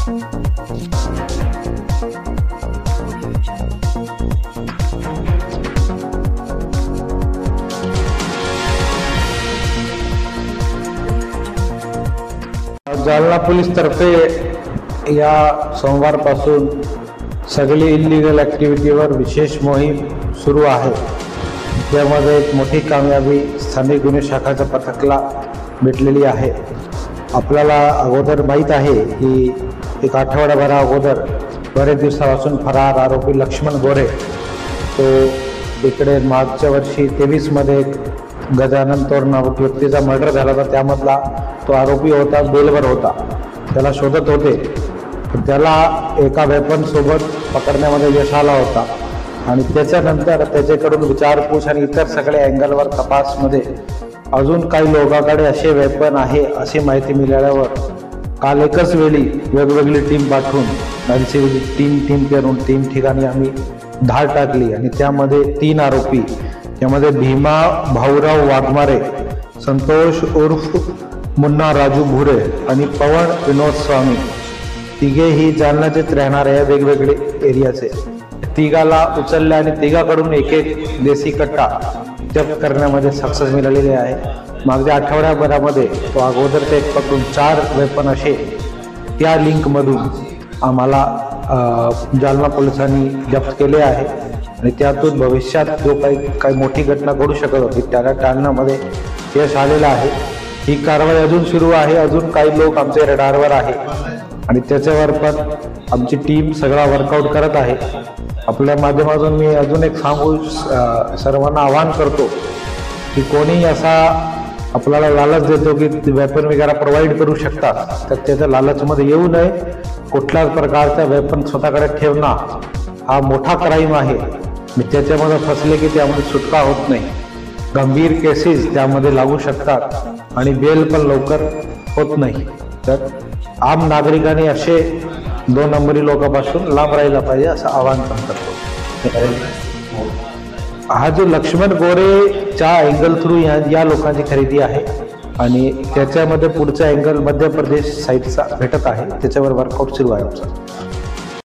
Jalna police तर्फे या सोमवारपासून सगळी इल्लीगल ॲक्टिव्हिटीवर विशेष मोहीम सुरू आहे। त्यामध्ये एक मोठी कामयाबी स्थानिक गुन्हे शाखाच्या पथकाला भेटलेली आहे। आपल्याला अगोदर माहीत आहे की एक आठवडाभरा अगोदर बरेच दिवसापासून फरार आरोपी लक्ष्मण गोरे तो इकडे मागच्या वर्षी 23 मध्ये एक गजानन तोर नावाच्या व्यक्तीचा मर्डर झाला होता। त्यामधला तो आरोपी होता, बेलवर होता, त्याला शोधत होते। त्याला एका वेपन सोबत पकडण्यामध्ये यश आला होता आणि त्याच्यानंतर त्याच्याकडून विचारपूस आणि इतर सगळ्या अँगलवर तपासमध्ये अजून काही लोकांकडे असे वेपन आहे अशी माहिती मिळाल्यावर काल एकच वेळी वेगवेगळी टीम पाठवून नरसिंहची टीम करून 3 ठिकाणी आम्ही धाड टाकली आणि त्यामध्ये 3 आरोपी, त्यामध्ये भीमा भाऊराव वाघमारे, संतोष उर्फ मुन्ना राजू भुरे आणि पवन विनोद स्वामी, तिघेही जालन्याचेच राहणारे आहे, वेगवेगळे एरियाचे। तिघाला उचलले आणि तिघाकडून एक देशी कट्टा जप्त करण्यामध्ये सक्सेस मिळालेली आहे। मागच्या आठवड्याभरामध्ये तो अगोदरचे एक पकडून 4 वेपन असे त्या लिंकमधून आम्हाला जालना पोलिसांनी जप्त केले आहे आणि त्यातून भविष्यात जो काही मोठी घटना घडू शकत होती त्याला टाळण्यामध्ये यश आलेलं आहे। ही कारवाई अजून सुरू आहे, अजून काही लोक आमच्या रडारवर आहे आणि त्याच्यावर पण आमची टीम सगळा वर्कआउट करत आहे। आपल्या माध्यमातून मी अजून एक सांगू सर्वांना आवाहन करतो की कोणी असा आपल्याला लालच देतो की वेपन वगैरे प्रोव्हाइड करू शकतात तर त्याच्या लालचमध्ये येऊ नये। कुठल्याच प्रकारचा वेपन स्वतःकडे ठेवणं हा मोठा क्राईम आहे। त्याच्यामध्ये फसले की त्यामध्ये सुटका होत नाही, गंभीर केसेस त्यामध्ये लागू शकतात आणि बेल पण लवकर होत नाही। तर आम नागरिकांनी असे 2 नंबरी लोकांपासून लांब राहायला पाहिजे असं आवाहन पण करतो। हा जो लक्ष्मण गोरेच्या अँगल थ्रू या लोकांची खरेदी आहे आणि त्याच्यामध्ये पुढचा अँगल मध्य प्रदेश साईडचा भेटत आहे, त्याच्यावर वर्कआउट सुरू आहे आमचा।